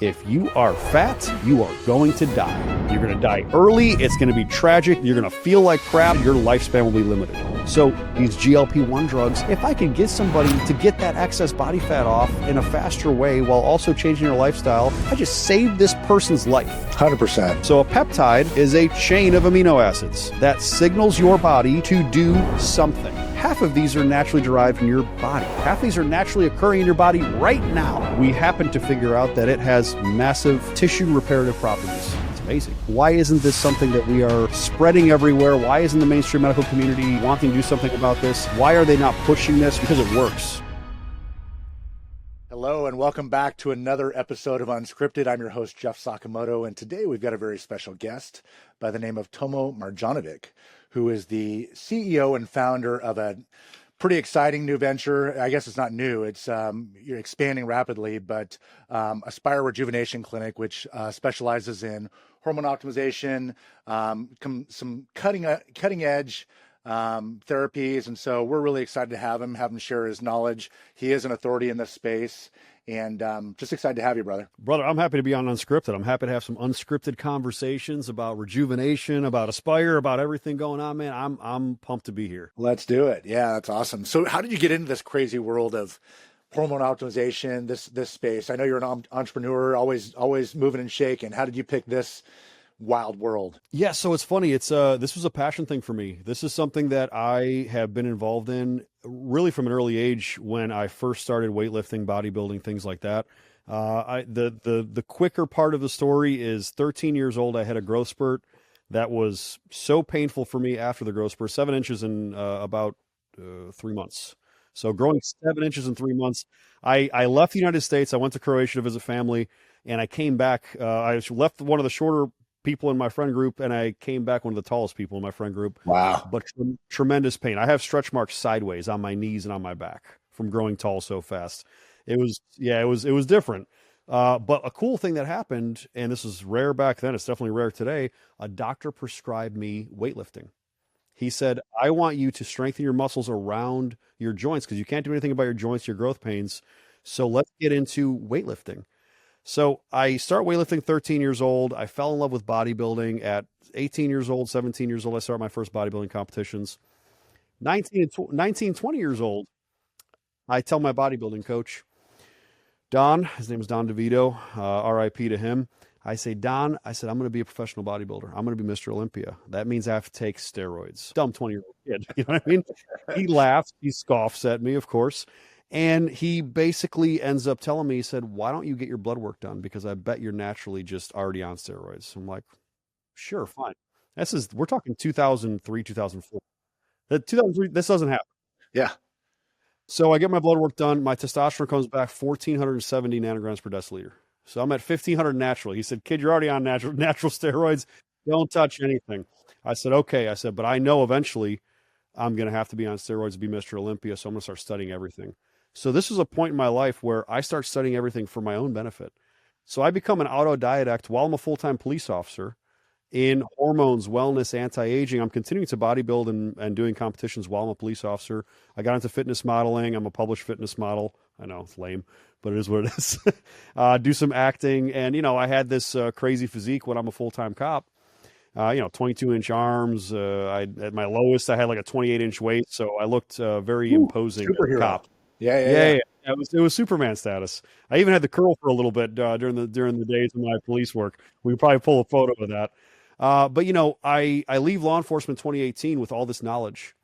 If you are fat, you are going to die. You're going to die early. It's going to be tragic. You're going to feel like crap. Your lifespan will be limited. So these GLP-1 drugs, if I can get somebody to get that excess body fat off in a faster way while also changing their lifestyle, I just saved this person's life. 100%. So a peptide is a chain of amino acids that signals your body to do something. Half of these are naturally derived in your body. Half of these are naturally occurring in your body right now. We happen to figure out that it has massive tissue reparative properties. It's amazing. Why isn't this something that we are spreading everywhere? Why isn't the mainstream medical community wanting to do something about this? Why are they not pushing this? Because it works. Hello and welcome back to another episode of Unscripted. I'm your host, Jeff Sakamoto, and today we've got a very special guest by the name of Tomo Marjanovic, who is the CEO and founder of a pretty exciting new venture. I guess it's not new, it's you're expanding rapidly, but Aspire Rejuvenation Clinic, which specializes in hormone optimization, some cutting edge therapies. And so we're really excited to have him share his knowledge. He is an authority in this space, and just excited to have you, brother. Brother, I'm happy to be on Unscripted. I'm happy to have some unscripted conversations about rejuvenation, about Aspire, about everything going on, man. I'm pumped to be here. Let's do it. Yeah, that's awesome. So how did you get into this crazy world of hormone optimization, this space? I know you're an entrepreneur, always moving and shaking. How did you pick this wild world? Yeah, so it's funny. This was a passion thing for me. This is something that I have been involved in really from an early age when I first started weightlifting, bodybuilding, things like that. The quicker part of the story is 13 years old. I had a growth spurt that was so painful for me after the growth spurt, 7 inches in about 3 months. So growing 7 inches in 3 months, I left the United States. I went to Croatia to visit family, and I came back. I left one of the shorter people in my friend group, and I came back one of the tallest people in my friend group. Wow. But tremendous pain. I have stretch marks sideways on my knees and on my back from growing tall so fast. It was different. But a cool thing that happened, and this is rare back then, it's definitely rare today, a doctor prescribed me weightlifting. He said, I want you to strengthen your muscles around your joints because you can't do anything about your joints, your growth pains. So let's get into weightlifting. So I start weightlifting 13 years old. I fell in love with bodybuilding at 18 years old, 17 years old. I started my first bodybuilding competitions. 19, 20 years old, I tell my bodybuilding coach, Don, his name is Don DeVito, RIP to him. I say, Don, I'm going to be a professional bodybuilder. I'm going to be Mr. Olympia. That means I have to take steroids. Dumb 20-year-old kid. You know what I mean? He laughs. He scoffs at me, of course. And he basically ends up telling me, he said, why don't you get your blood work done? Because I bet you're naturally just already on steroids. I'm like, sure, fine. We're talking 2003, 2004. 2003, this doesn't happen. Yeah. So I get my blood work done. My testosterone comes back 1,470 nanograms per deciliter. So I'm at 1,500 natural. He said, kid, you're already on natural steroids. Don't touch anything. I said, okay. I said, but I know eventually I'm going to have to be on steroids to be Mr. Olympia. So I'm going to start studying everything. So this was a point in my life where I start studying everything for my own benefit. So I become an autodidact while I'm a full-time police officer in hormones, wellness, anti-aging. I'm continuing to bodybuild and doing competitions while I'm a police officer. I got into fitness modeling. I'm a published fitness model. I know it's lame, but it is what it is. Do some acting. And, I had this crazy physique when I'm a full-time cop. 22-inch arms. At my lowest, I had like a 28-inch waist. So I looked very imposing superhero cop. Yeah. It was Superman status. I even had the curl for a little bit during the days of my police work. We could probably pull a photo of that. But I leave law enforcement in 2018 with all this knowledge,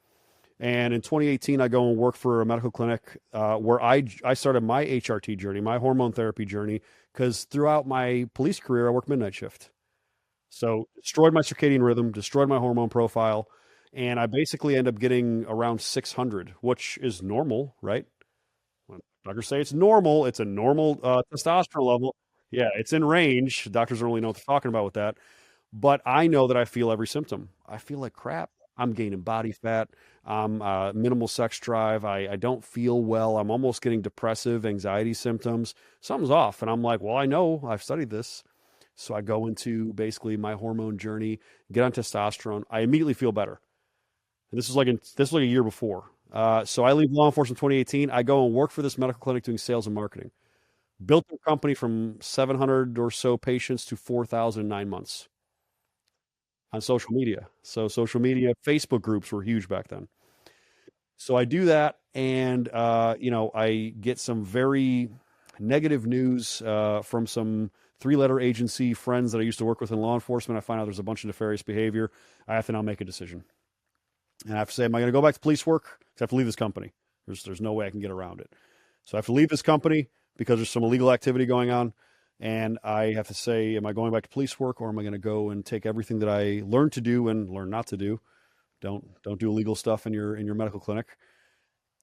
and in 2018 I go and work for a medical clinic where I started my HRT journey, my hormone therapy journey, because throughout my police career I worked midnight shift, so destroyed my circadian rhythm, destroyed my hormone profile, and I basically end up getting around 600, which is normal, right? Doctors say it's normal. It's a normal testosterone level. Yeah, it's in range. Doctors don't really know what they're talking about with that. But I know that I feel every symptom. I feel like crap. I'm gaining body fat. I'm minimal sex drive. I don't feel well. I'm almost getting depressive, anxiety symptoms. Something's off. And I'm like, well, I know. I've studied this. So I go into basically my hormone journey, get on testosterone. I immediately feel better. And this was like a year before. So I leave law enforcement in 2018. I go and work for this medical clinic doing sales and marketing. Built their company from 700 or so patients to 4,000 in 9 months on social media. So social media, Facebook groups were huge back then. So I do that, and I get some very negative news from some three-letter agency friends that I used to work with in law enforcement. I find out there's a bunch of nefarious behavior. I have to now make a decision, and I have to say, am I going to go back to police work? I have to leave this company. There's no way I can get around it. So I have to leave this company because there's some illegal activity going on, and I have to say, am I going back to police work, or am I going to go and take everything that I learned to do and learn not to do? Don't do illegal stuff in your medical clinic,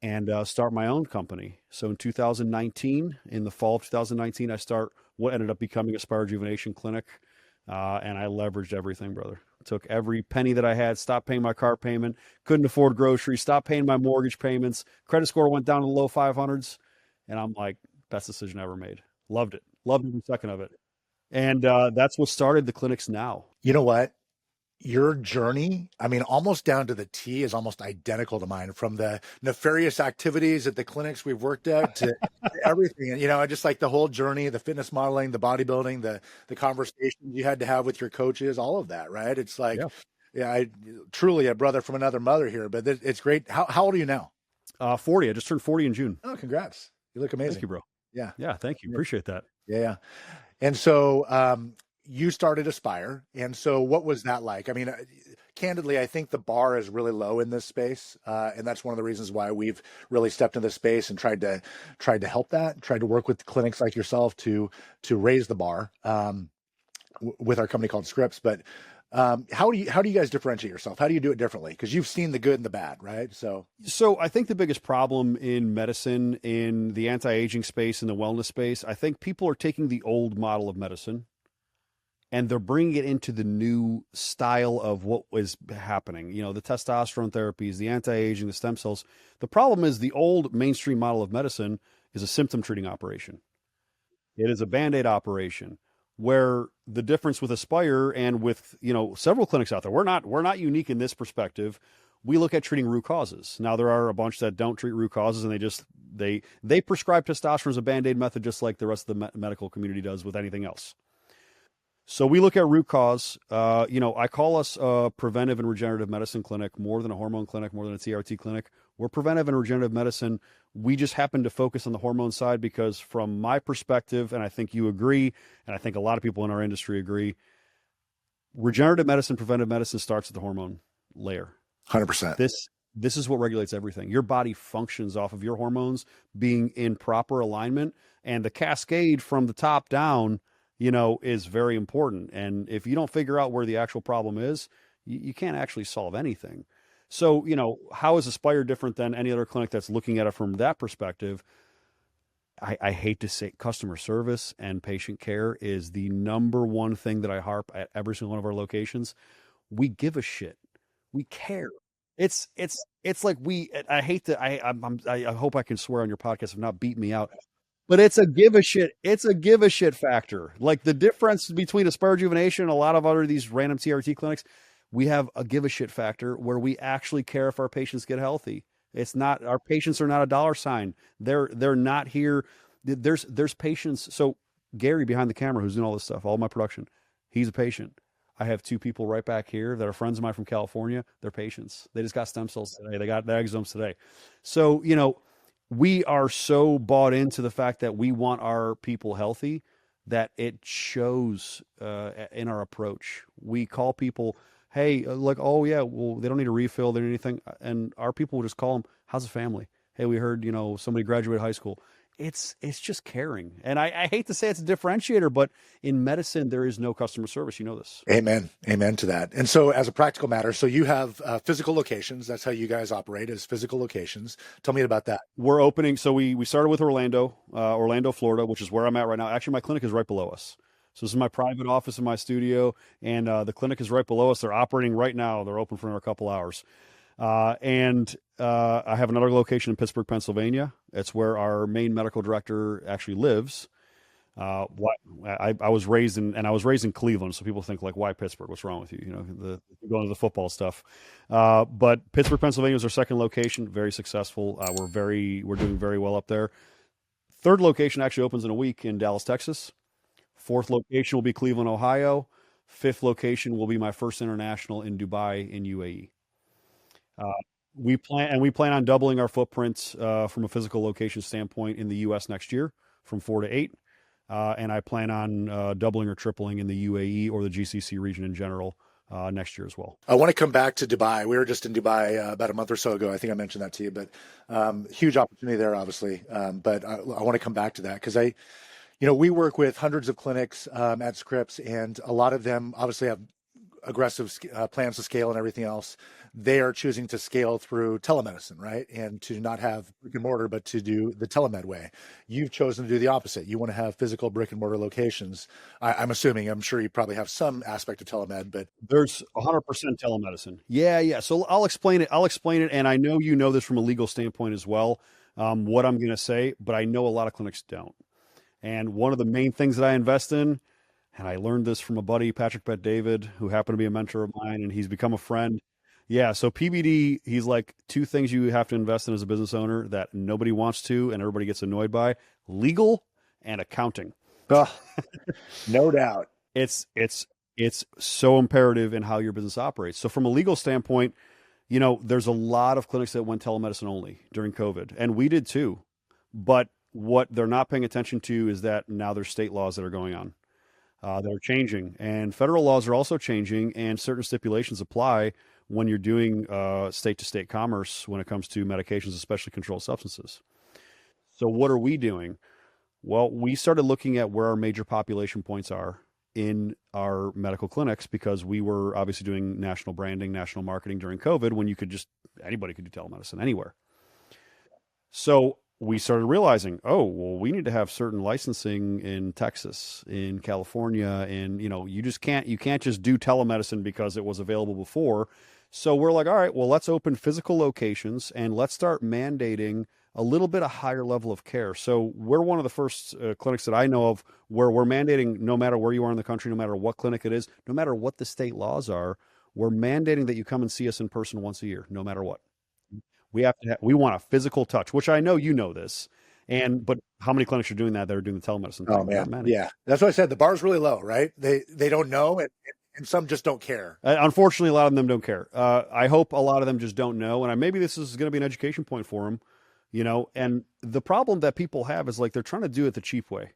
and start my own company. So in 2019, in the fall of 2019, I start what ended up becoming Aspire Rejuvenation Clinic, and I leveraged everything, brother. Took every penny that I had, stopped paying my car payment, couldn't afford groceries, stopped paying my mortgage payments, credit score went down to the low 500s, and I'm like, best decision I ever made. Loved it. Loved every second of it. And that's what started the clinics now. You know what? Your journey, I mean, almost down to the T, is almost identical to mine, from the nefarious activities at the clinics we've worked at to everything. And, I just like the whole journey, the fitness modeling, the bodybuilding, the conversations you had to have with your coaches, all of that, right? It's like, I truly a brother from another mother here, but it's great. How old are you now? 40. I just turned 40 in June. Oh, congrats. You look amazing. Thank you, bro. Yeah. Yeah. Thank you. Appreciate that. Yeah. And so, you started Aspire. And so what was that like? I mean, candidly, I think the bar is really low in this space. And that's one of the reasons why we've really stepped into this space and tried to help that, tried to work with clinics like yourself to raise the bar, with our company called Scripts. But, how do you guys differentiate yourself? How do you do it differently? Because you've seen the good and the bad, right? So I think the biggest problem in medicine, in the anti-aging space, in the wellness space, I think people are taking the old model of medicine and they're bringing it into the new style of what was happening. The testosterone therapies, the anti-aging, the stem cells. The problem is the old mainstream model of medicine is a symptom treating operation. It is a Band-Aid operation, where the difference with Aspire and with, several clinics out there, we're not unique in this perspective. We look at treating root causes. Now, there are a bunch that don't treat root causes, and they prescribe testosterone as a Band-Aid method, just like the rest of the medical community does with anything else. So we look at root cause. I call us a preventive and regenerative medicine clinic, more than a hormone clinic, more than a HRT clinic. We're preventive and regenerative medicine. We just happen to focus on the hormone side because, from my perspective, and I think you agree, and I think a lot of people in our industry agree, regenerative medicine, preventive medicine starts at the hormone layer. 100%. This is what regulates everything. Your body functions off of your hormones being in proper alignment, and the cascade from the top down, is very important. And if you don't figure out where the actual problem is, you can't actually solve anything. So, how is Aspire different than any other clinic that's looking at it from that perspective? I hate to say, customer service and patient care is the number one thing that I harp at every single one of our locations. We give a shit. We care. It's like I hate to, I hope I can swear on your podcast, if not beat me out. But it's a give a shit. It's a give a shit factor. Like the difference between Aspire Rejuvenation and a lot of other these random TRT clinics, we have a give a shit factor where we actually care if our patients get healthy. It's not, our patients are not a dollar sign. They're not here. There's patients. So Gary behind the camera, who's doing all this stuff, all my production, he's a patient. I have two people right back here that are friends of mine from California. They're patients. They just got stem cells today. They got the exosomes today. So, we are so bought into the fact that we want our people healthy that it shows in our approach. We call people, hey, oh yeah, well, they don't need a refill, they don't need anything. And our people will just call them, how's the family? Hey, we heard, somebody graduated high school. It's just caring. And I hate to say it's a differentiator, but in medicine, there is no customer service. You know this. Amen. Amen to that. And so, as a practical matter, so you have physical locations. That's how you guys operate, as physical locations. Tell me about that. We're opening. So we started with Orlando, Florida, which is where I'm at right now. Actually, my clinic is right below us. So this is my private office in my studio, and the clinic is right below us. They're operating right now. They're open for another couple hours. And I have another location in Pittsburgh, Pennsylvania. It's where our main medical director actually lives. I was raised in Cleveland, so people think like, why Pittsburgh? What's wrong with you? Going to the football stuff. But Pittsburgh, Pennsylvania is our second location. Very successful. We're doing very well up there. Third location actually opens in a week in Dallas, Texas. Fourth location will be Cleveland, Ohio. Fifth location will be my first international in Dubai in UAE. Uh, we plan on doubling our footprint from a physical location standpoint in the U.S. next year from 4 to 8, and I plan on doubling or tripling in the UAE or the GCC region in general next year as well. I want to come back to Dubai. We were just in Dubai about a month or so ago. I think I mentioned that to you, but huge opportunity there, obviously. But I want to come back to that because we work with hundreds of clinics at Scripps, and a lot of them obviously have aggressive plans to scale and everything else. They are choosing to scale through telemedicine, right? And to not have brick and mortar, but to do the telemed way. You've chosen to do the opposite. You want to have physical brick and mortar locations. I'm sure you probably have some aspect of telemed, but there's 100% telemedicine. Yeah. So I'll explain it. And I know you know this from a legal standpoint as well, what I'm going to say, but I know a lot of clinics don't. And one of the main things that I invest in, and I learned this from a buddy, Patrick Bet David, who happened to be a mentor of mine, and he's become a friend. Yeah, so PBD, he's like, two things you have to invest in as a business owner that nobody wants to and everybody gets annoyed by: legal and accounting. Oh, no doubt. It's so imperative in how your business operates. So from a legal standpoint, there's a lot of clinics that went telemedicine only during COVID, and we did too. But what they're not paying attention to is that now there's state laws that are going on. That are changing, and federal laws are also changing, and certain stipulations apply when you're doing state-to-state commerce when it comes to medications, especially controlled substances. So what are we doing? Well, we started looking at where our major population points are in our medical clinics because we were obviously doing national branding, national marketing during COVID when anybody could do telemedicine anywhere. So we started realizing, we need to have certain licensing in Texas, in California, and you can't just do telemedicine because it was available before. So we're like, all right, well, let's open physical locations and let's start mandating a little bit of higher level of care. So we're one of the first clinics that I know of where we're mandating, no matter where you are in the country, no matter what clinic it is, no matter what the state laws are, we're mandating that you come and see us in person once a year, no matter what. We want a physical touch, which I know you know this. But how many clinics are doing that? They're doing the telemedicine thing? Oh man, yeah, that's what I said. The bar's really low, right? They don't know, and some just don't care. Unfortunately, a lot of them don't care. I hope a lot of them just don't know, and maybe this is going to be an education point for them, And the problem that people have is like they're trying to do it the cheap way,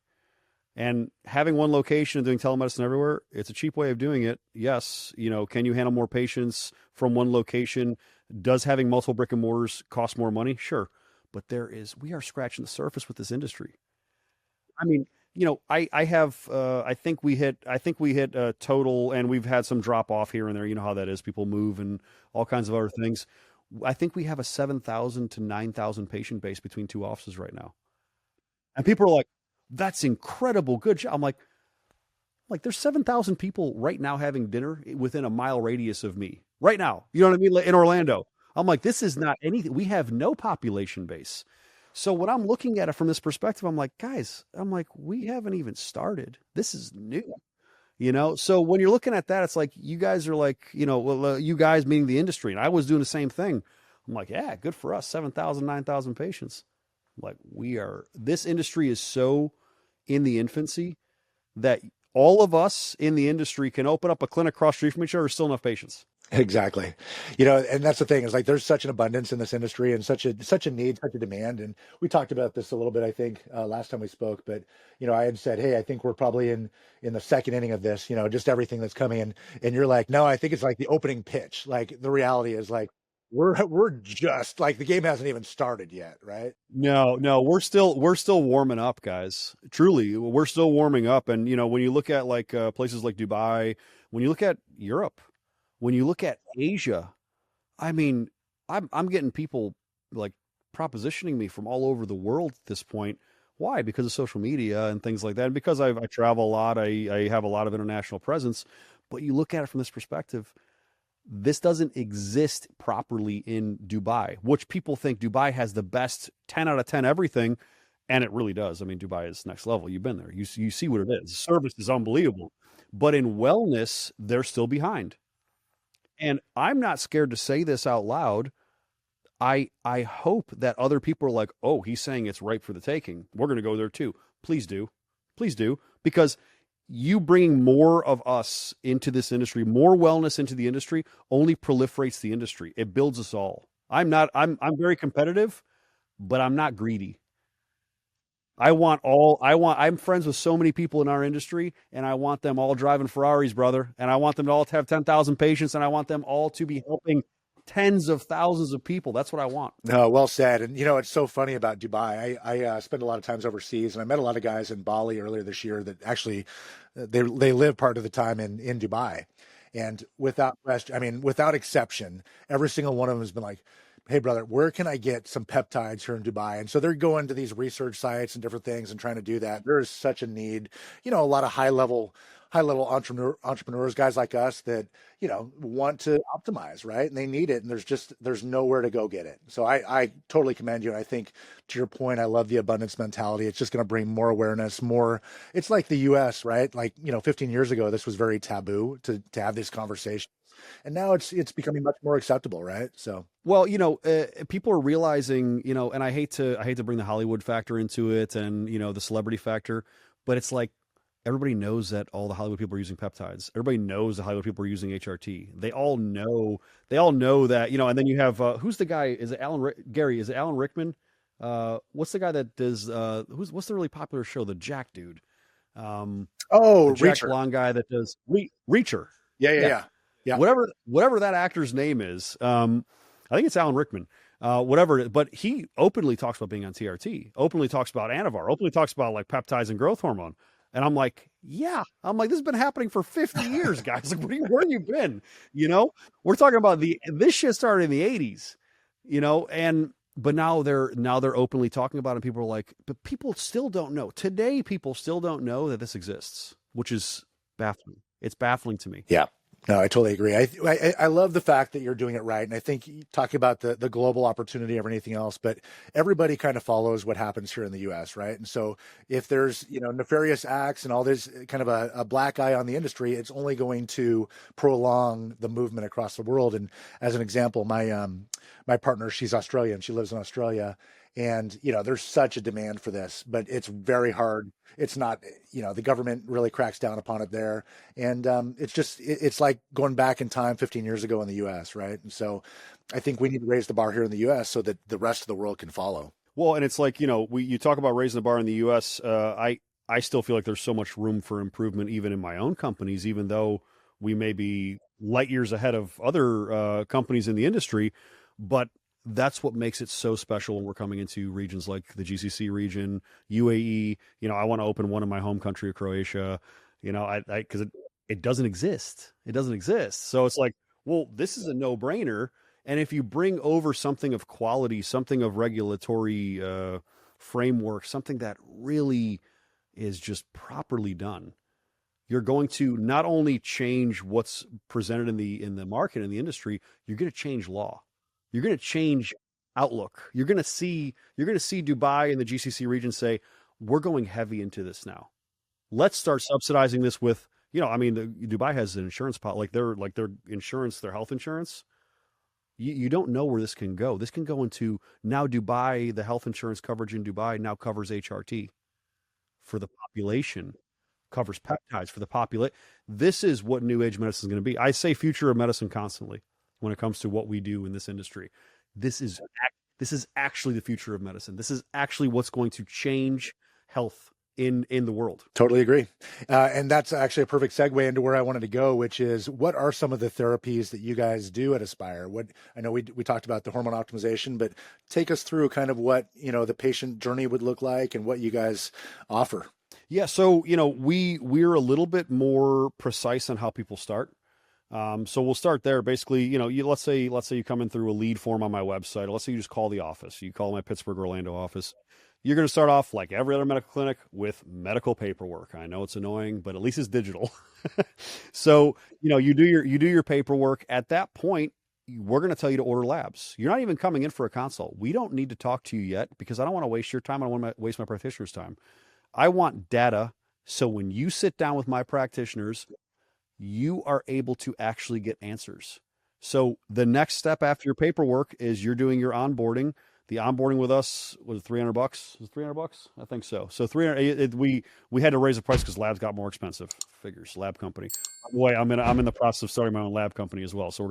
and having one location and doing telemedicine everywhere, it's a cheap way of doing it. Yes, can you handle more patients from one location? Does having multiple brick and mortars cost more money? Sure. But we are scratching the surface with this industry. I mean, I think we hit a total, and we've had some drop off here and there. You know how that is. People move and all kinds of other things. I think we have a 7,000 to 9,000 patient base between two offices right now. And people are like, that's incredible. Good job. I'm like, there's 7,000 people right now having dinner within a mile radius of me right now. You know what I mean? In Orlando. I'm like, this is not anything. We have no population base. So when I'm looking at it from this perspective, I'm like, guys, we haven't even started. This is new, So when you're looking at that, it's like, you guys are like, you guys meaning the industry. And I was doing the same thing. I'm like, yeah, good for us. 7,000, 9,000 patients. Like this industry is so in the infancy that all of us in the industry can open up a clinic across the street from each other, still enough patients. Exactly. And that's the thing is like, there's such an abundance in this industry and such a need, such a demand. And we talked about this a little bit, I think, last time we spoke, but, I had said, hey, I think we're probably in the second inning of this, just everything that's coming in. And you're like, no, I think it's like the opening pitch. Like the reality is like, we're just like, the game hasn't even started yet. Right. No, we're still warming up, guys. Truly. We're still warming up. And, when you look at like places like Dubai, when you look at Europe, when you look at Asia, I mean, I'm getting people like propositioning me from all over the world at this point. Why? Because of social media and things like that. And because I travel a lot, I have a lot of international presence. But you look at it from this perspective, this doesn't exist properly in Dubai, which people think Dubai has the best 10 out of 10 everything. And it really does. I mean, Dubai is next level. You've been there. You see what it is. The service is unbelievable. But in wellness, they're still behind. And I'm not scared to say this out loud. I hope that other people are like, oh, he's saying it's ripe for the taking. We're going to go there too. Please do. Please do. Because you bringing more of us into this industry, more wellness into the industry, only proliferates the industry. It builds us all. I'm very competitive, but I'm not greedy. I'm friends with so many people in our industry, and I want them all driving Ferraris, brother. And I want them to all to have 10,000 patients, and I want them all to be helping tens of thousands of people. That's what I want. No, well said. And it's so funny about Dubai. I spent a lot of times overseas, and I met a lot of guys in Bali earlier this year that actually they live part of the time in Dubai. And without question, I mean, without exception, every single one of them has been like, "Hey, brother, where can I get some peptides here in Dubai?" And so they're going to these research sites and different things and trying to do that. There is such a need. A lot of high level entrepreneurs, guys like us that want to optimize, right? And they need it, and there's nowhere to go get it. So I totally commend you. And I think, to your point, I love the abundance mentality. It's just going to bring more awareness, more. It's like the U.S., right? Like 15 years ago, this was very taboo to have this conversation, and now it's becoming much more acceptable, right? So. Well, people are realizing, and I hate to bring the Hollywood factor into it, and the celebrity factor, but it's like everybody knows that all the Hollywood people are using peptides. Everybody knows the Hollywood people are using HRT. They all know that, and then you have who's the guy? Is it Gary? Is it Alan Rickman? What's the guy that does what's the really popular show? The Jack dude. The Jack Reacher. blonde guy that does Reacher. Yeah. Whatever that actor's name is. I think it's Alan Rickman. Whatever, but he openly talks about being on TRT, openly talks about Anavar, openly talks about like peptides and growth hormone. And I'm like, this has been happening for 50 years, guys. Like, where have you been? We're talking about this shit started in the 80s, but now they're openly talking about it. And people are like, but people still don't know. Today, people still don't know that this exists, which is baffling. It's baffling to me. Yeah. No, I totally agree. I love the fact that you're doing it right. And I think talking about the global opportunity over anything else, but everybody kind of follows what happens here in the US, right? And so if there's, nefarious acts and all this kind of a black eye on the industry, it's only going to prolong the movement across the world. And as an example, my partner, she's Australian. She lives in Australia. And, there's such a demand for this, but it's very hard. It's not, the government really cracks down upon it there. And it's like going back in time 15 years ago in the US, right? And so I think we need to raise the bar here in the US so that the rest of the world can follow. Well, and it's like, you talk about raising the bar in the US. I still feel like there's so much room for improvement, even in my own companies, even though we may be light years ahead of other companies in the industry. But that's what makes it so special when we're coming into regions like the GCC region, UAE. I want to open one in my home country of Croatia. Because it doesn't exist. It doesn't exist. So it's like, well, this is a no-brainer. And if you bring over something of quality, something of regulatory framework, something that really is just properly done, you're going to not only change what's presented in the market, in the industry, you're going to change law. You're going to change outlook. You're going to see Dubai and the GCC region say, we're going heavy into this now. Let's start subsidizing this with, Dubai has an insurance pot, like their insurance, their health insurance. You don't know where this can go. This can go into now Dubai, the health insurance coverage in Dubai now covers HRT for the population, covers peptides for the population. This is what new age medicine is going to be. I say future of medicine constantly when it comes to what we do in this industry. This is actually the future of medicine. This is actually what's going to change health in the world. Totally agree. And that's actually a perfect segue into where I wanted to go, which is what are some of the therapies that you guys do at Aspire? I know we talked about the hormone optimization, but take us through kind of what, the patient journey would look like and what you guys offer. Yeah. So, we're a little bit more precise on how people start. So we'll start there. Basically, let's say you come in through a lead form on my website. Or let's say you just call the office. You call my Pittsburgh, Orlando office. You're going to start off like every other medical clinic with medical paperwork. I know it's annoying, but at least it's digital. So, you do your paperwork. At that point, we're going to tell you to order labs. You're not even coming in for a consult. We don't need to talk to you yet because I don't want to waste your time. I don't want to waste my practitioner's time. I want data. So when you sit down with my practitioners, you are able to actually get answers. So the next step after your paperwork is you're doing your onboarding. The onboarding with us was $300. Was it $300? I think so. So 300. We had to raise the price because labs got more expensive. Figures, lab company. By the way, I'm in the process of starting my own lab company as well. So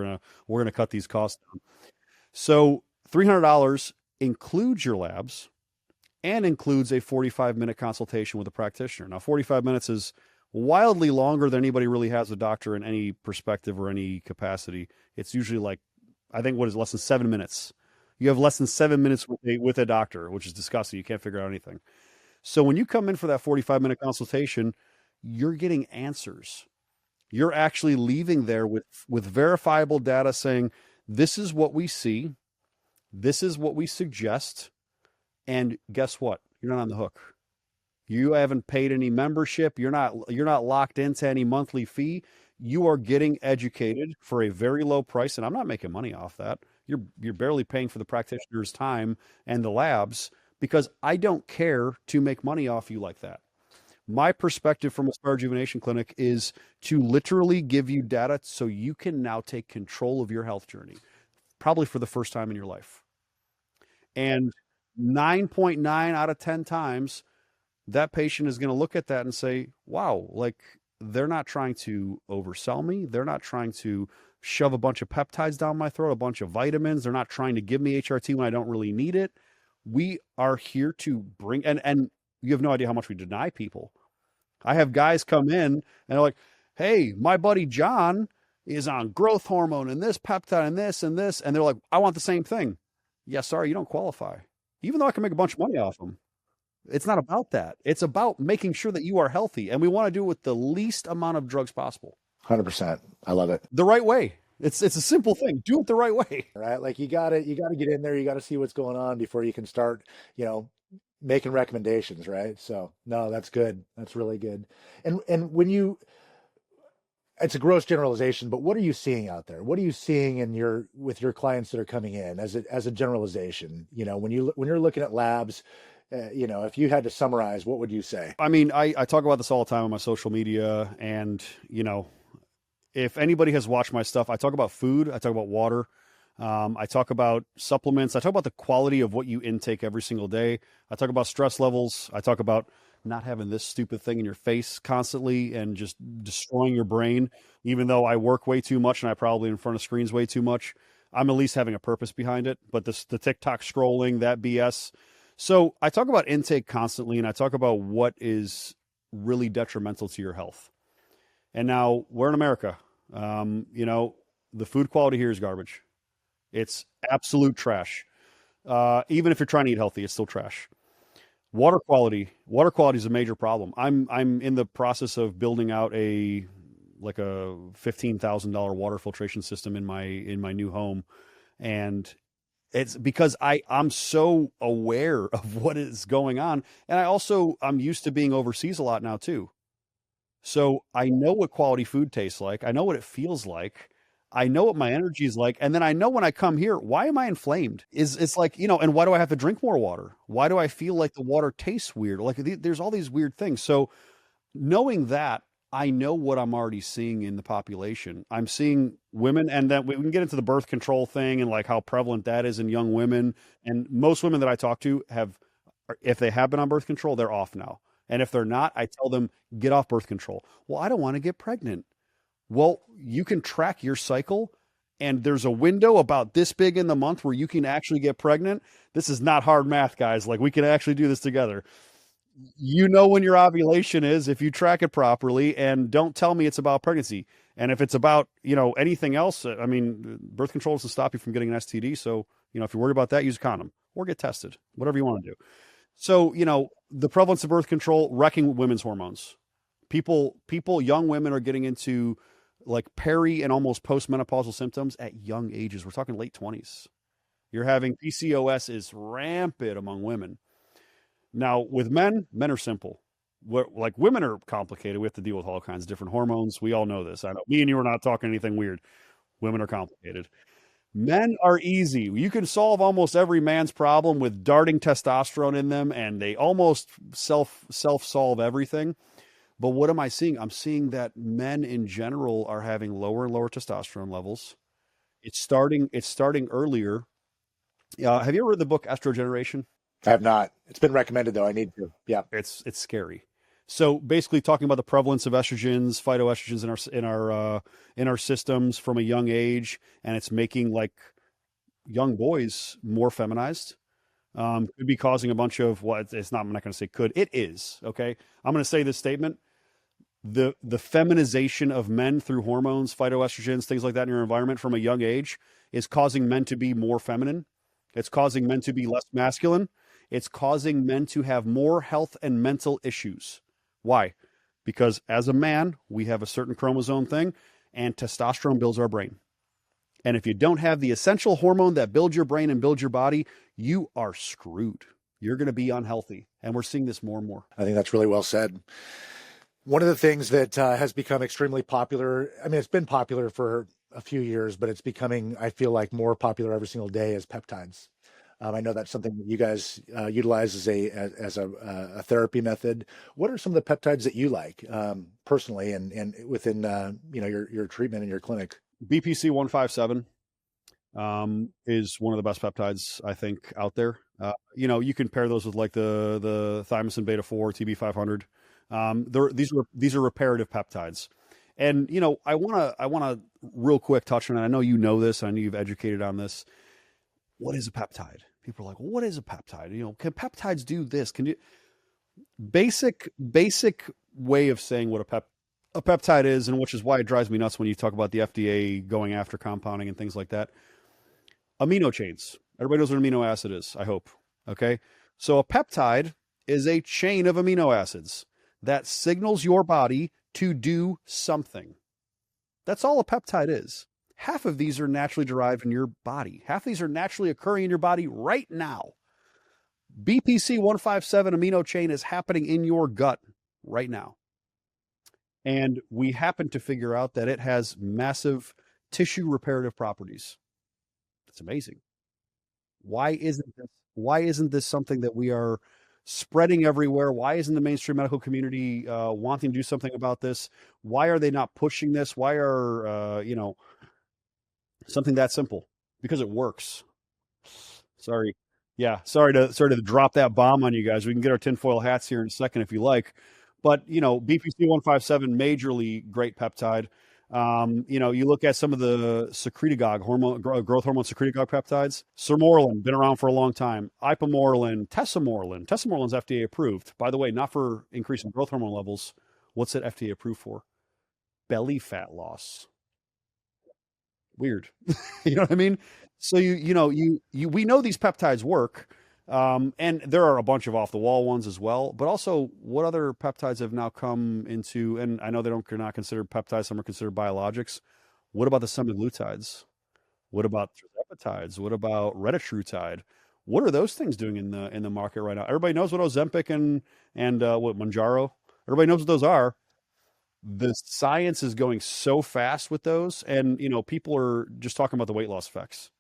we're gonna cut these costs down. So $300 includes your labs and includes a 45-minute consultation with a practitioner. Now, 45 minutes is wildly longer than anybody really has a doctor in any perspective or any capacity. It's usually like, I think, what is less than 7 minutes. You have less than 7 minutes with a doctor, which is disgusting. You can't figure out anything. So when you come in for that 45-minute consultation, you're getting answers. You're actually leaving there with verifiable data saying, this is what we see, this is what we suggest, and guess what? You're not on the hook. You haven't paid any membership. You're not locked into any monthly fee. You are getting educated for a very low price, and I'm not making money off that. You're barely paying for the practitioner's time and the labs because I don't care to make money off you like that. My perspective from Aspire Rejuvenation Clinic is to literally give you data so you can now take control of your health journey, probably for the first time in your life. And 9.9 out of 10 times, that patient is going to look at that and say, wow, like they're not trying to oversell me. They're not trying to shove a bunch of peptides down my throat, a bunch of vitamins. They're not trying to give me HRT when I don't really need it. We are here to bring, and you have no idea how much we deny people. I have guys come in and they're like, hey, my buddy John is on growth hormone and this peptide and this and this. And they're like, I want the same thing. Yeah, sorry, you don't qualify. Even though I can make a bunch of money off them. It's not about that. It's about making sure that you are healthy. And we want to do it with the least amount of drugs possible. 100%. I love it. The right way. It's a simple thing. Do it the right way. Right? Like you got to get in there. You got to see what's going on before you can start, making recommendations, right? So, no, that's good. That's really good. And when it's a gross generalization, but what are you seeing out there? What are you seeing with your clients that are coming in as a generalization? When you're looking at labs, if you had to summarize, what would you say? I mean, I talk about this all the time on my social media, and if anybody has watched my stuff, I talk about food, I talk about water, I talk about supplements, I talk about the quality of what you intake every single day. I talk about stress levels. I talk about not having this stupid thing in your face constantly and just destroying your brain. Even though I work way too much and I probably in front of screens way too much, I'm at least having a purpose behind it. But the TikTok scrolling, that BS. So I talk about intake constantly, and I talk about what is really detrimental to your health. And now we're in America. The food quality here is garbage. It's absolute trash. Even if you're trying to eat healthy, it's still trash. Water quality is a major problem. I'm in the process of building out a $15,000 water filtration system in my new home, and it's because I'm so aware of what is going on, and I'm used to being overseas a lot now too. So I know what quality food tastes like. I know what it feels like. I know what my energy is like. And then I know when I come here, why am I inflamed? It's like, and why do I have to drink more water? Why do I feel like the water tastes weird? Like there's all these weird things. So knowing that, I know what I'm already seeing in the population. I'm seeing women, and then we can get into the birth control thing and like how prevalent that is in young women. And most women that I talk to if they have been on birth control, they're off now. And if they're not, I tell them, get off birth control. Well, I don't want to get pregnant. Well, you can track your cycle, and there's a window about this big in the month where you can actually get pregnant. This is not hard math, guys. Like, we can actually do this together. You know when your ovulation is if you track it properly, and don't tell me it's about pregnancy. And if it's about, anything else, I mean, birth control doesn't stop you from getting an STD. So, if you're worried about that, use a condom or get tested, whatever you want to do. So, the prevalence of birth control wrecking women's hormones. Young women are getting into like peri and almost postmenopausal symptoms at young ages. We're talking late 20s. You're having PCOS is rampant among women. Now with men are simple. Like women are complicated. We have to deal with all kinds of different hormones. We all know this. I know me and you are not talking anything weird. Women are complicated. Men are easy. You can solve almost every man's problem with darting testosterone in them, and they almost self-solve everything. But what am I seeing? I'm seeing that men in general are having lower and lower testosterone levels. It's starting earlier. Have you ever read the book Astrogeneration? I have not. It's been recommended though. I need to. Yeah. It's scary. So basically, talking about the prevalence of estrogens, phytoestrogens in our systems from a young age, and it's making like young boys more feminized. Could be causing a bunch of what it's not. I'm not going to say could. It is okay. I'm going to say this statement: the feminization of men through hormones, phytoestrogens, things like that in your environment from a young age is causing men to be more feminine. It's causing men to be less masculine. It's causing men to have more health and mental issues. Why? Because as a man, we have a certain chromosome thing, and testosterone builds our brain. And if you don't have the essential hormone that builds your brain and builds your body, you are screwed. You're going to be unhealthy. And we're seeing this more and more. I think that's really well said. One of the things that has become extremely popular, I mean, it's been popular for a few years, but it's becoming, I feel like, more popular every single day is peptides. I know that's something that you guys utilize as a therapy method. What are some of the peptides that you like personally and within your treatment in your clinic? BPC 157 is one of the best peptides I think out there. You can pair those with like the thymosin beta 4, TB500. These are reparative peptides. And I wanna real quick touch on it. I know you know this. I know you've educated on this. What is a peptide? People are like, well, what is a peptide? Can peptides do this? Can you basic way of saying what a peptide is, and which is why it drives me nuts when you talk about the FDA going after compounding and things like that. Amino chains. Everybody knows what an amino acid is, I hope. Okay. So a peptide is a chain of amino acids that signals your body to do something. That's all a peptide is. Half of these are naturally derived in your body. Half of these are naturally occurring in your body right now. BPC 157 amino chain is happening in your gut right now. And we happen to figure out that it has massive tissue reparative properties. That's amazing. Why isn't this something that we are spreading everywhere? Why isn't the mainstream medical community wanting to do something about this? Why are they not pushing this? Why are something that simple? Because it works. Sorry. Yeah, sorry to drop that bomb on you guys. We can get our tinfoil hats here in a second if you like. But BPC 157, majorly great peptide. You look at some of the secretagogue growth hormone secretagogue peptides. Sermorelin, been around for a long time. Ipamorelin, tesamorelin. Tesamorelin's FDA approved. By the way, not for increasing growth hormone levels. What's it FDA approved for? Belly fat loss. Weird. You know what I mean? So we know these peptides work. And there are a bunch of off the wall ones as well, but also what other peptides have now come into, and I know they're not considered peptides, some are considered biologics. What about the semaglutides? What about tirzepatides? What about retatrutide? What are those things doing in the market right now? Everybody knows what Ozempic and what Mounjaro. Everybody knows what those are. The science is going so fast with those, and people are just talking about the weight loss effects.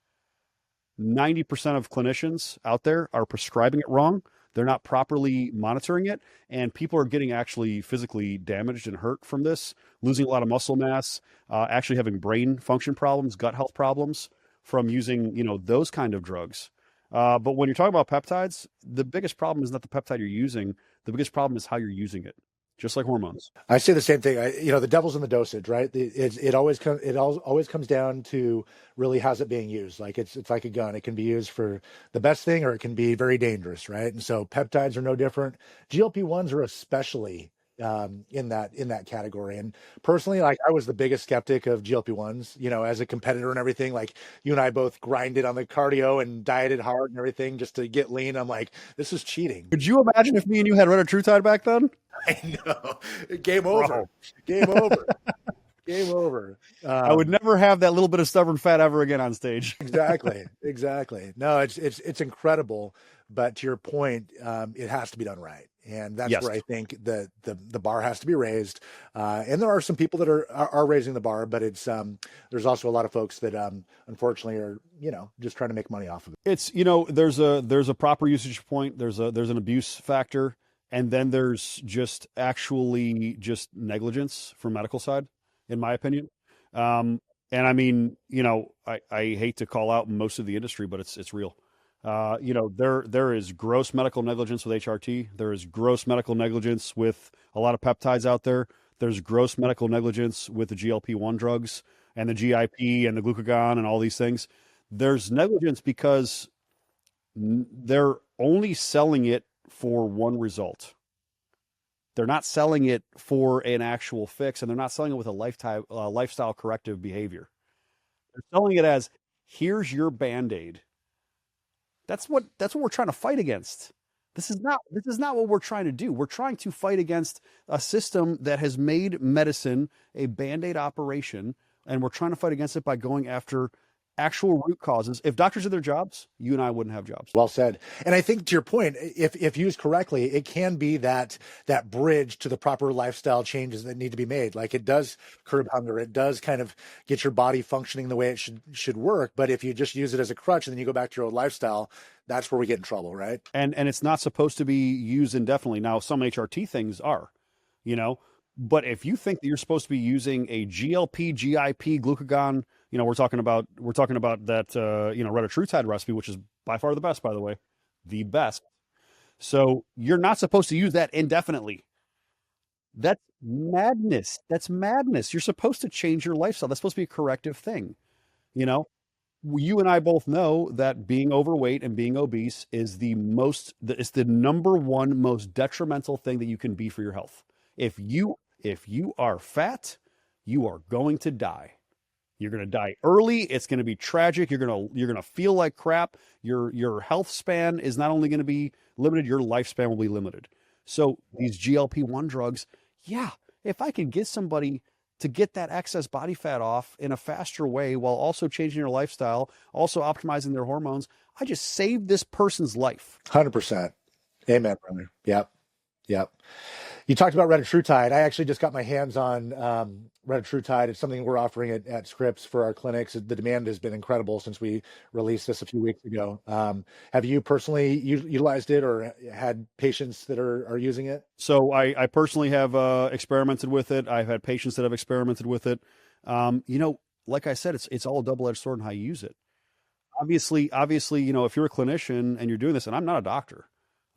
90% of clinicians out there are prescribing it wrong. They're not properly monitoring it, and people are getting actually physically damaged and hurt from this, losing a lot of muscle mass, actually having brain function problems, gut health problems from using those kind of drugs. But when you're talking about peptides, the biggest problem is not the peptide you're using. The biggest problem is how you're using it, just like hormones. I say the same thing. The devil's in the dosage, right? It always comes down to really how's it being used. Like it's like a gun. It can be used for the best thing, or it can be very dangerous, right? And so peptides are no different. GLP-1s are especially in that category. And personally, like I was the biggest skeptic of GLP-1s, as a competitor and everything. Like you and I both grinded on the cardio and dieted hard and everything just to get lean. I'm like, this is cheating. Could you imagine if me and you had retatrutide back then? I know. Game over. Game over. Game over. I would never have that little bit of stubborn fat ever again on stage. Exactly. No, it's incredible. But to your point, it has to be done right. And that's where I think the bar has to be raised. And there are some people that are raising the bar, but it's there's also a lot of folks that unfortunately are just trying to make money off of it. It's there's a proper usage point. There's an abuse factor, and then there's just actually just negligence from medical side, in my opinion. And I mean, I hate to call out most of the industry, but it's real. There is gross medical negligence with HRT. There is gross medical negligence with a lot of peptides out there. There's gross medical negligence with the GLP-1 drugs and the GIP and the glucagon and all these things. There's negligence because they're only selling it for one result. They're not selling it for an actual fix, and they're not selling it with a lifestyle corrective behavior. They're selling it as, here's your Band-Aid. That's what we're trying to fight against. This is not what we're trying to do. We're trying to fight against a system that has made medicine a Band-Aid operation, and we're trying to fight against it by going after actual root causes. If doctors did their jobs, you and I wouldn't have jobs. Well said. And I think to your point, if used correctly, it can be that bridge to the proper lifestyle changes that need to be made. Like, it does curb hunger. It does kind of get your body functioning the way it should work. But if you just use it as a crutch and then you go back to your old lifestyle, that's where we get in trouble, right? And it's not supposed to be used indefinitely. Now, some HRT things are, but if you think that you're supposed to be using a GLP, GIP, glucagon, we're talking about that, retatrutide recipe, which is by far the best, by the way, the best. So you're not supposed to use that indefinitely. That's madness. That's madness. You're supposed to change your lifestyle. That's supposed to be a corrective thing. You and I both know that being overweight and being obese is it's the number one most detrimental thing that you can be for your health. If you are fat, you are going to die. You're going to die early. It's going to be tragic. You're going to feel like crap. Your health span is not only going to be limited, your lifespan will be limited. So these GLP-1 drugs, yeah, if I can get somebody to get that excess body fat off in a faster way while also changing their lifestyle, also optimizing their hormones, I just saved this person's life. 100%. Amen, brother. Yep. You talked about retatrutide. I actually just got my hands on retatrutide. It's something we're offering at Scripps for our clinics. The demand has been incredible since we released this a few weeks ago. Have you personally utilized it or had patients that are using it? So I personally have experimented with it. I've had patients that have experimented with it. Like I said, it's all a double-edged sword in how you use it. Obviously, if you're a clinician and you're doing this, and I'm not a doctor,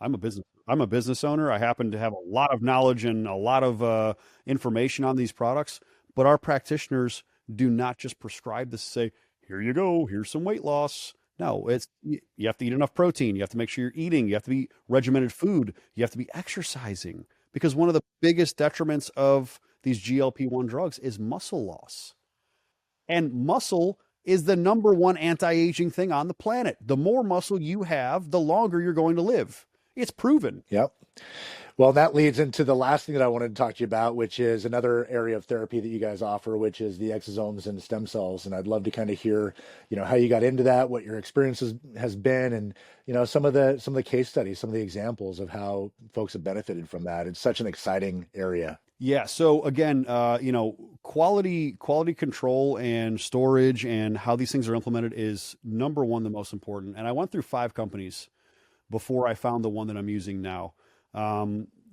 I'm a business owner. I happen to have a lot of knowledge and a lot of information on these products, but our practitioners do not just prescribe this to say, here you go, here's some weight loss. No, you have to eat enough protein. You have to make sure you're eating. You have to be regimented food. You have to be exercising, because one of the biggest detriments of these GLP-1 drugs is muscle loss. And muscle is the number one anti-aging thing on the planet. The more muscle you have, the longer you're going to live. It's proven. Yep. Well, that leads into the last thing that I wanted to talk to you about, which is another area of therapy that you guys offer, which is the exosomes and stem cells. And I'd love to kind of hear, how you got into that, what your experience has been, and, some of the case studies, some of the examples of how folks have benefited from that. It's such an exciting area. Yeah. So again, quality control and storage and how these things are implemented is number one, the most important. And I went through 5 companies before I found the one that I'm using now.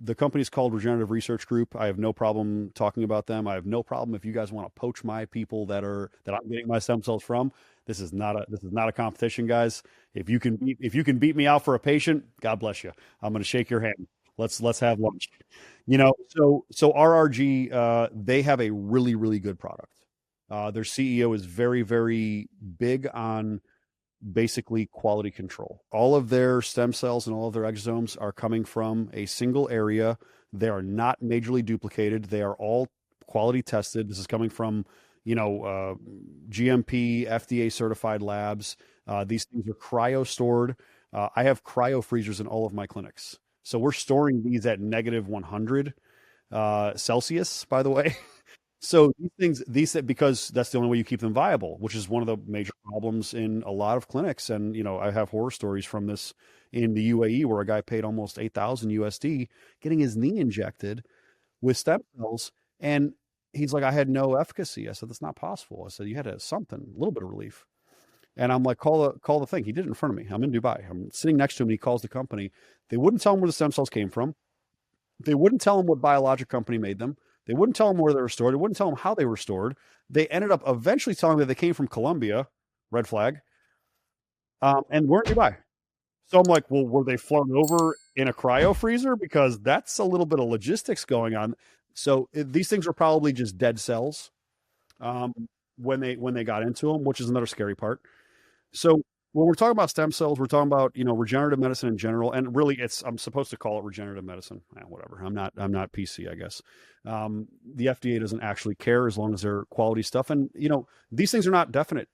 The company's called Regenerative Research Group. I have no problem talking about them. I have no problem if you guys want to poach my people that I'm getting my stem cells from. This is not a competition, guys. If you can beat me out for a patient, God bless you. I'm going to shake your hand. Let's have lunch. So RRG, they have a really, really good product. Their CEO is very, very big on basically quality control. All of their stem cells and all of their exosomes are coming from a single area. They are not majorly duplicated. They are all quality tested. This is coming from, GMP, FDA certified labs. These things are cryo stored. I have cryo freezers in all of my clinics. So we're storing these at -100 Celsius, by the way. So because that's the only way you keep them viable, which is one of the major problems in a lot of clinics. And, I have horror stories from this in the UAE where a guy paid almost 8,000 USD getting his knee injected with stem cells. And he's like, I had no efficacy. I said, that's not possible. I said, you had a little bit of relief. And I'm like, call the thing. He did it in front of me. I'm in Dubai. I'm sitting next to him and he calls the company. They wouldn't tell him where the stem cells came from. They wouldn't tell him what biologic company made them. They wouldn't tell them where they were stored. They wouldn't tell them how they were stored. They ended up eventually telling me that they came from Colombia, red flag, and weren't nearby. So I'm like, well, were they flown over in a cryo freezer? Because that's a little bit of logistics going on. So these things were probably just dead cells um, when they got into them, which is another scary part. So when we're talking about stem cells, we're talking about regenerative medicine in general, and really, I'm supposed to call it regenerative medicine. Whatever. I'm not PC, I guess. The FDA doesn't actually care as long as they're quality stuff, and these things are not definite.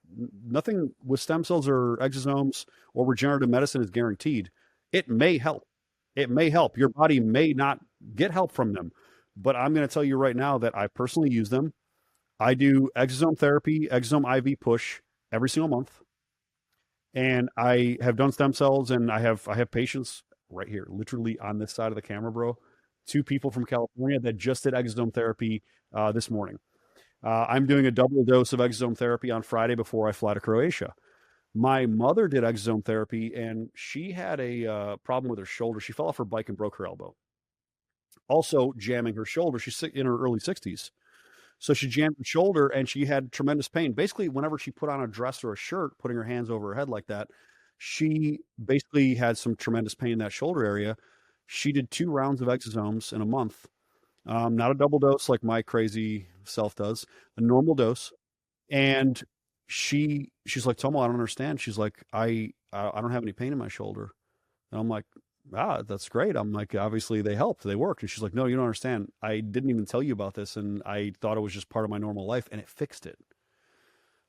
Nothing with stem cells or exosomes or regenerative medicine is guaranteed. It may help. It may help. Your body may not get help from them, but I'm going to tell you right now that I personally use them. I do exosome therapy, exosome IV push every single month. And I have done stem cells, and I have patients right here, literally on this side of the camera, bro. Two people from California that just did exosome therapy this morning. I'm doing a double dose of exosome therapy on Friday before I fly to Croatia. My mother did exosome therapy, and she had a problem with her shoulder. She fell off her bike and broke her elbow. Also jamming her shoulder. She's in her early 60s. So she jammed her shoulder and she had tremendous pain. Basically, whenever she put on a dress or a shirt, putting her hands over her head like that, she basically had some tremendous pain in that shoulder area. She did 2 rounds of exosomes in a month. Not a double dose like my crazy self does, a normal dose. And she's like, Tomo, I don't understand. She's like, I don't have any pain in my shoulder. And I'm like, that's great. I'm like, obviously they helped, they worked. And she's like, no, you don't understand. I didn't even tell you about this. And I thought it was just part of my normal life, and it fixed it.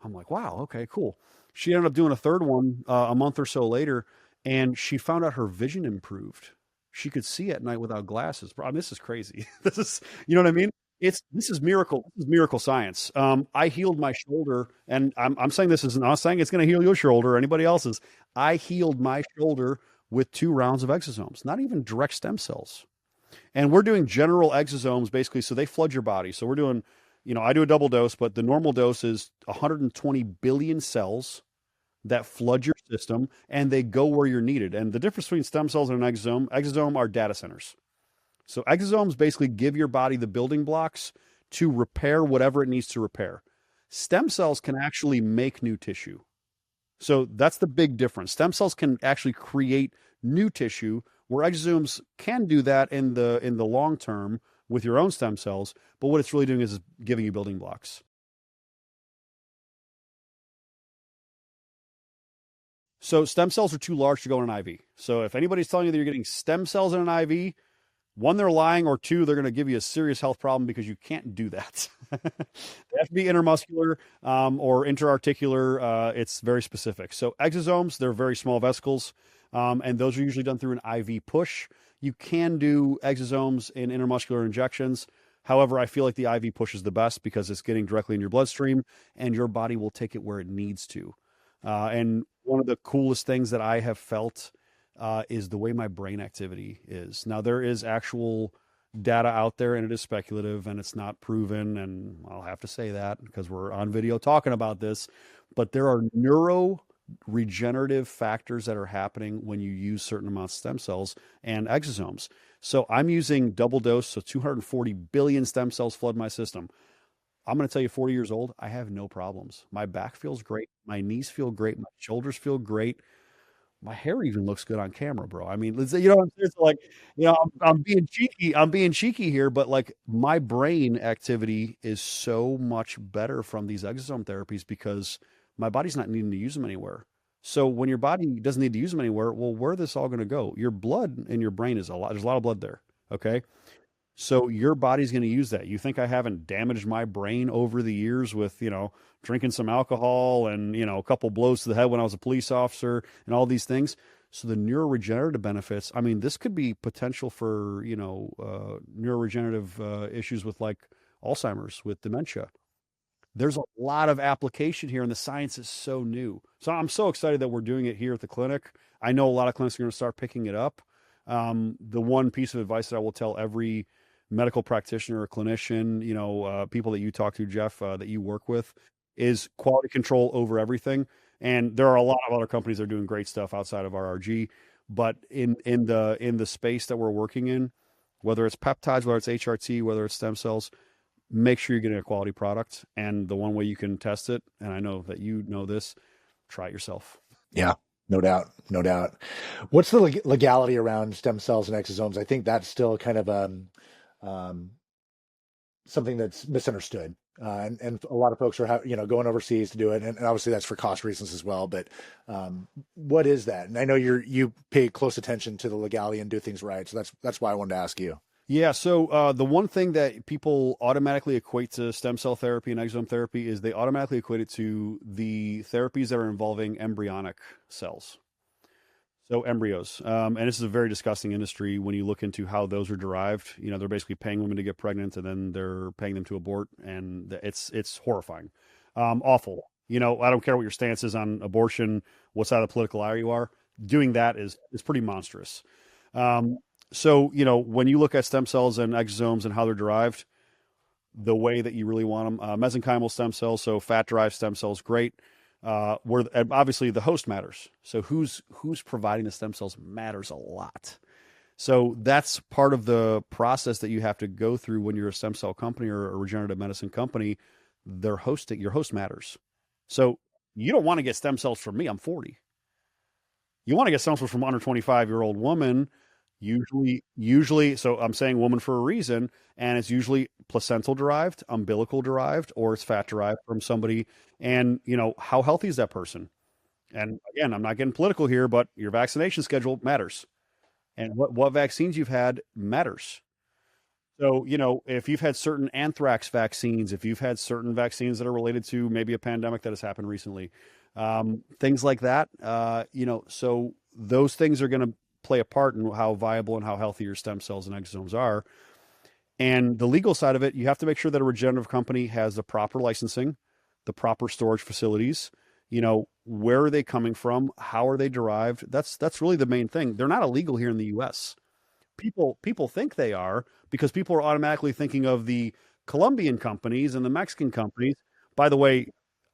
I'm like, wow, okay, cool. She ended up doing a third one a month or so later, and she found out her vision improved. She could see at night without glasses. Bro, I mean, this is crazy. This is, you know what I mean? This is miracle. This is miracle science. I healed my shoulder, and I'm saying this is not saying it's going to heal your shoulder or anybody else's. I healed my shoulder with 2 rounds of exosomes, not even direct stem cells. And we're doing general exosomes basically, so they flood your body. So we're doing, I do a double dose, but the normal dose is 120 billion cells that flood your system, and they go where you're needed. And the difference between stem cells and an exosome are data centers. So exosomes basically give your body the building blocks to repair whatever it needs to repair. Stem cells can actually make new tissue. So that's the big difference. Stem cells can actually create new tissue, where exosomes can do that in the long term with your own stem cells, but what it's really doing is giving you building blocks. So stem cells are too large to go in an IV. So if anybody's telling you that you're getting stem cells in an IV, one, they're lying, or two, they're going to give you a serious health problem because you can't do that. They have to be intermuscular or interarticular. It's very specific. So exosomes, they're very small vesicles, and those are usually done through an IV push. You can do exosomes in intermuscular injections. However, I feel like the IV push is the best because it's getting directly in your bloodstream, and your body will take it where it needs to. And one of the coolest things that I have felt is the way my brain activity is. Now, there is actual data out there, and it is speculative, and it's not proven, and I'll have to say that because we're on video talking about this, but there are neuroregenerative factors that are happening when you use certain amounts of stem cells and exosomes. So I'm using double dose, so 240 billion stem cells flood my system. I'm going to tell you, 40 years old, I have no problems. My back feels great. My knees feel great. My shoulders feel great. My hair even looks good on camera, bro. I mean, let's say, what I'm saying? So like, I'm being cheeky. I'm being cheeky here, but like my brain activity is so much better from these exosome therapies because my body's not needing to use them anywhere. So when your body doesn't need to use them anywhere, well, where are this all going to go? Your blood in your brain is a lot. There's a lot of blood there. Okay. So your body's going to use that. You think I haven't damaged my brain over the years with, drinking some alcohol and, a couple blows to the head when I was a police officer and all these things. So the neuroregenerative benefits, I mean, this could be potential for, neuroregenerative issues with like Alzheimer's, with dementia. There's a lot of application here, and the science is so new. So I'm so excited that we're doing it here at the clinic. I know a lot of clinics are going to start picking it up. The one piece of advice that I will tell every medical practitioner or clinician, people that you talk to, Jeff, that you work with, is quality control over everything. And there are a lot of other companies that are doing great stuff outside of RRG, but in the space that we're working in, whether it's peptides, whether it's HRT, whether it's stem cells, make sure you're getting a quality product. And the one way you can test it, and I know that you know this, try it yourself. Yeah, no doubt, no doubt. What's the legality around stem cells and exosomes? I think that's still kind of um, something that's misunderstood. And a lot of folks are going overseas to do it, and obviously that's for cost reasons as well. But what is that? And I know you pay close attention to the legality and do things right, so that's why I wanted to ask you. Yeah, so the one thing that people automatically equate to stem cell therapy and exosome therapy is they automatically equate it to the therapies that are involving embryonic cells. So embryos, and this is a very disgusting industry when you look into how those are derived. You know, they're basically paying women to get pregnant, and then they're paying them to abort, and it's horrifying, awful. You know, I don't care what your stance is on abortion, what side of the political aisle you are. Doing that is pretty monstrous. Um, so you know, when you look at stem cells and exosomes and how they're derived, the way that you really want them, mesenchymal stem cells, so fat-derived stem cells, great. Where and obviously the host matters. So who's providing the stem cells matters a lot. So that's part of the process that you have to go through when you're a stem cell company or a regenerative medicine company. Your host matters. So you don't want to get stem cells from me. I'm 40. You want to get stem cells from under 25-year-old woman. Usually, so I'm saying woman for a reason, and it's usually placental derived, umbilical derived, or it's fat derived from somebody. And you know, how healthy is that person? And again, I'm not getting political here, but your vaccination schedule matters, and what vaccines you've had matters. So, you know, if you've had certain anthrax vaccines, if you've had certain vaccines that are related to maybe a pandemic that has happened recently, things like that, you know, so those things are going to play a part in how viable and how healthy your stem cells and exosomes are. And the legal side of it, you have to make sure that a regenerative company has the proper licensing, the proper storage facilities. You know, where are they coming from? How are they derived? That's really the main thing. They're not illegal here in the U.S. People think they are because people are automatically thinking of the Colombian companies and the Mexican companies. By the way,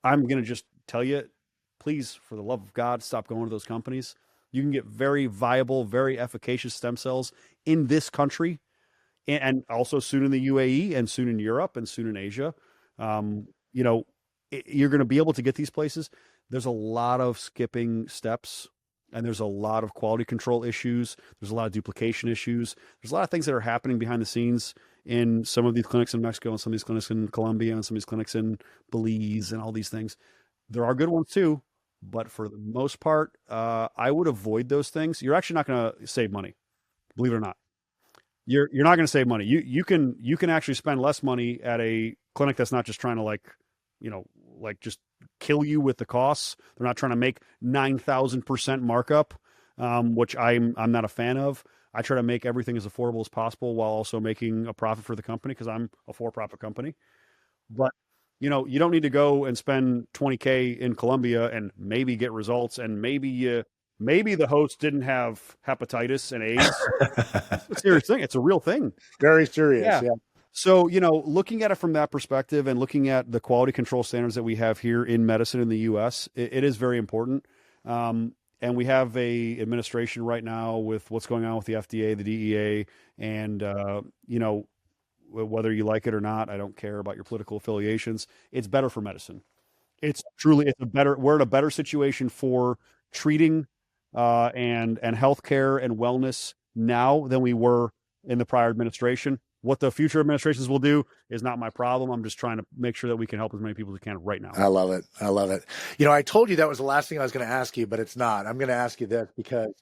I'm going to just tell you, please, for the love of God, stop going to those companies. You can get very viable, very efficacious stem cells in this country, and also soon in the UAE, and soon in Europe, and soon in Asia. You know, you're going to be able to get these places. There's a lot of skipping steps, and there's a lot of quality control issues. There's a lot of duplication issues. There's a lot of things that are happening behind the scenes in some of these clinics in Mexico, and some of these clinics in Colombia, and some of these clinics in Belize, and all these things. There are good ones too, but for the most part, I would avoid those things. You're actually not going to save money, believe it or not. You're not going to save money. You can actually spend less money at a clinic that's not just trying to like just kill you with the costs. They're not trying to make 9,000% markup, which I'm not a fan of. I try to make everything as affordable as possible while also making a profit for the company because I'm a for-profit company. But you know, you don't need to go and spend 20K in Colombia and maybe get results, and maybe the host didn't have hepatitis and AIDS. It's a serious thing. It's a real thing. Very serious. Yeah. So, you know, looking at it from that perspective and looking at the quality control standards that we have here in medicine in the U.S., it is very important. And we have a administration right now with what's going on with the FDA, the DEA, and, you know, whether you like it or not, I don't care about your political affiliations. It's better for medicine. It's we're in a better situation for treating and healthcare and wellness now than we were in the prior administration. What the future administrations will do is not my problem. I'm just trying to make sure that we can help as many people as we can right now. I love it. I love it. You know, I told you that was the last thing I was going to ask you, but it's not. I'm going to ask you this because,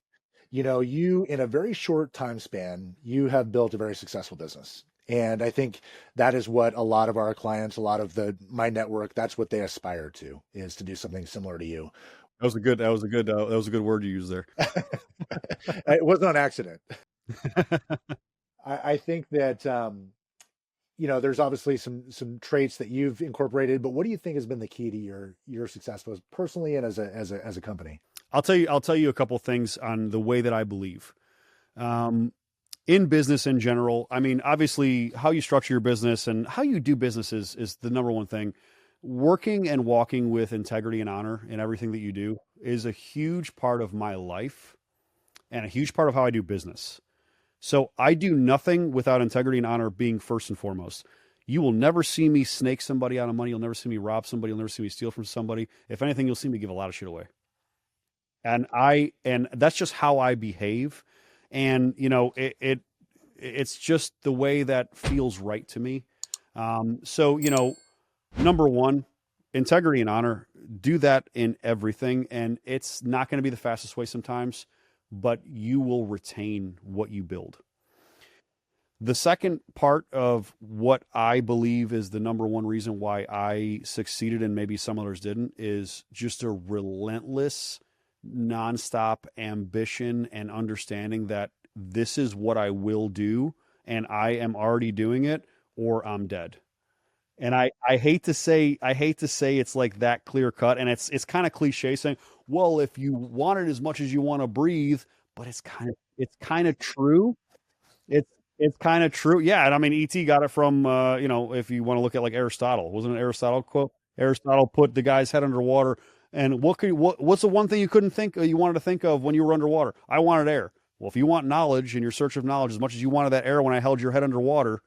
you know, you in a very short time span, you have built a very successful business. And I think that is what a lot of our clients, a lot of my network, that's what they aspire to, is to do something similar to you. That was a good word you used there. It wasn't on accident. I think that, you know, there's obviously some traits that you've incorporated, but what do you think has been the key to your success, both personally and as a company? I'll tell you a couple of things on the way that I believe. In business in general, I mean, obviously how you structure your business and how you do business is the number one thing. Working and walking with integrity and honor in everything that you do is a huge part of my life and a huge part of how I do business. So I do nothing without integrity and honor being first and foremost. You will never see me snake somebody out of money. You'll never see me rob somebody. You'll never see me steal from somebody. If anything, you'll see me give a lot of shit away. And that's just how I behave. And it's just the way that feels right to me. So, number one, integrity and honor, do that in everything. And it's not going to be the fastest way sometimes, but you will retain what you build. The second part of what I believe is the number one reason why I succeeded and maybe some others didn't is just a relentless, nonstop ambition and understanding that this is what I will do and I am already doing it or I'm dead. And I hate to say it's like that clear cut, and it's kind of cliche saying, well, if you want it as much as you want to breathe, but it's kind of true. It's it's kind of true. Yeah, and I mean ET got it from if you want to look at like Aristotle. Wasn't it an Aristotle quote? Aristotle put the guy's head underwater, and what's the one thing you couldn't think you wanted to think of when you were underwater? I wanted air. Well, if you want knowledge and your search of knowledge as much as you wanted that air when I held your head underwater,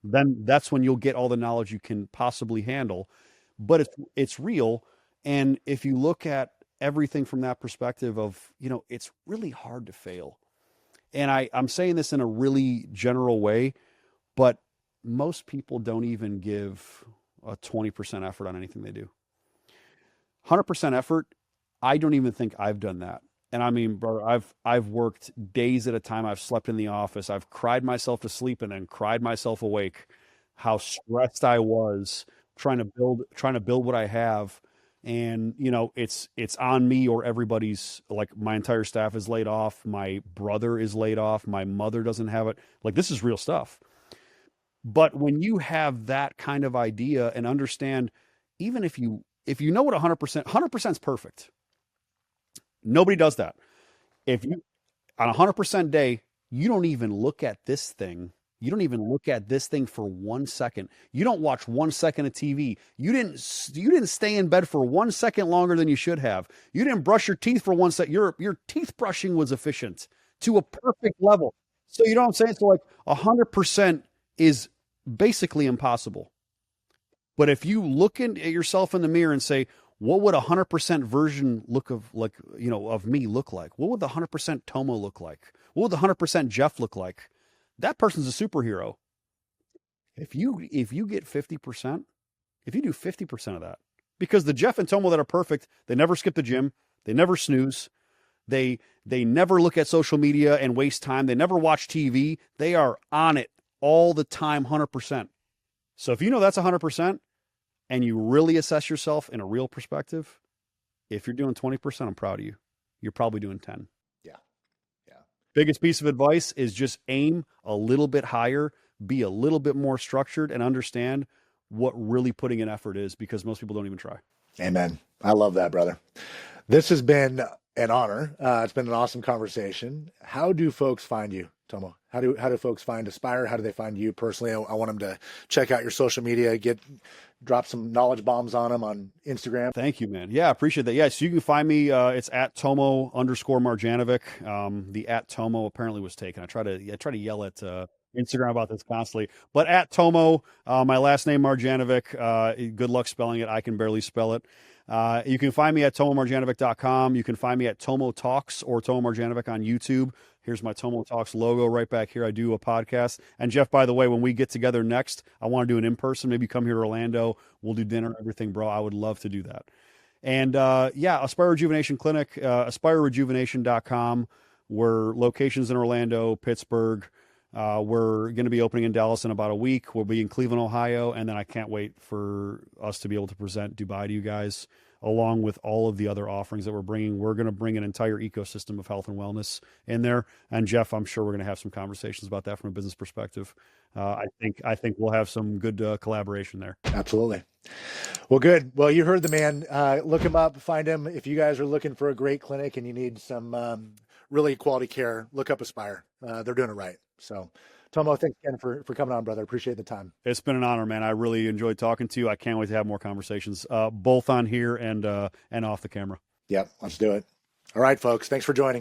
then that's when you'll get all the knowledge you can possibly handle. But it's real, and if you look at everything from that perspective of, it's really hard to fail. And I'm saying this in a really general way, but most people don't even give a 20% effort on anything they do. 100% effort, I don't even think I've done that. And I mean, brother, I've worked days at a time. I've slept in the office. I've cried myself to sleep and then cried myself awake. How stressed I was trying to build what I have. And it's on me or everybody's, like, my entire staff is laid off. My brother is laid off. My mother doesn't have it. Like, this is real stuff. But when you have that kind of idea and understand, even if you know what 100% is perfect. Nobody does that. If you on a 100% day, you don't even look at this thing. You don't even look at this thing for 1 second. You don't watch 1 second of TV. You didn't stay in bed for 1 second longer than you should have. You didn't brush your teeth for 1 second. Your teeth brushing was efficient to a perfect level. So you know what I'm saying? So like 100% is basically impossible. But if you look at yourself in the mirror and say, what would a 100% version of me look like? What would the 100% Tomo look like? What would the 100% Jeff look like? That person's a superhero. If you get 50%, if you do 50% of that, because the Jeff and Tomo that are perfect, they never skip the gym, they never snooze, they never look at social media and waste time, they never watch TV, they are on it all the time, 100%. So if you know that's 100%, and you really assess yourself in a real perspective, if you're doing 20%, I'm proud of you. You're probably doing 10. Yeah. Yeah. Biggest piece of advice is just aim a little bit higher, be a little bit more structured, and understand what really putting in effort is, because most people don't even try. Amen. I love that, brother. This has been an honor. It's been an awesome conversation. How do folks find you, Tomo? How do folks find Aspire? How do they find you personally? I want them to check out your social media, drop some knowledge bombs on them on Instagram. Thank you, man. Yeah, appreciate that. Yeah, so you can find me. It's at Tomo _Marjanovic. The at Tomo apparently was taken. I try to yell at Instagram about this constantly, but at Tomo, my last name Marjanovic. Good luck spelling it. I can barely spell it. You can find me at tomomarjanovic.com. You can find me at Tomo Talks or Tomo Marjanovic on YouTube. Here's my Tomo Talks logo right back here. I do a podcast. And Jeff, by the way, when we get together next, I want to do an in-person. Maybe come here to Orlando. We'll do dinner and everything, bro. I would love to do that. And Aspire Rejuvenation Clinic, aspirerejuvenation.com. We're locations in Orlando, Pittsburgh. We're going to be opening in Dallas in about a week. We'll be in Cleveland, Ohio. And then I can't wait for us to be able to present Dubai to you guys, along with all of the other offerings that we're bringing. We're going to bring an entire ecosystem of health and wellness in there. And Jeff, I'm sure we're going to have some conversations about that from a business perspective. I think we'll have some good collaboration there. Absolutely. Well, good. Well, you heard the man. Look him up, find him. If you guys are looking for a great clinic and you need some really quality care, look up Aspire. They're doing it right. So, Tomo, thanks again for coming on, brother. Appreciate the time. It's been an honor, man. I really enjoyed talking to you. I can't wait to have more conversations, both on here and off the camera. Yep, let's do it. All right, folks. Thanks for joining.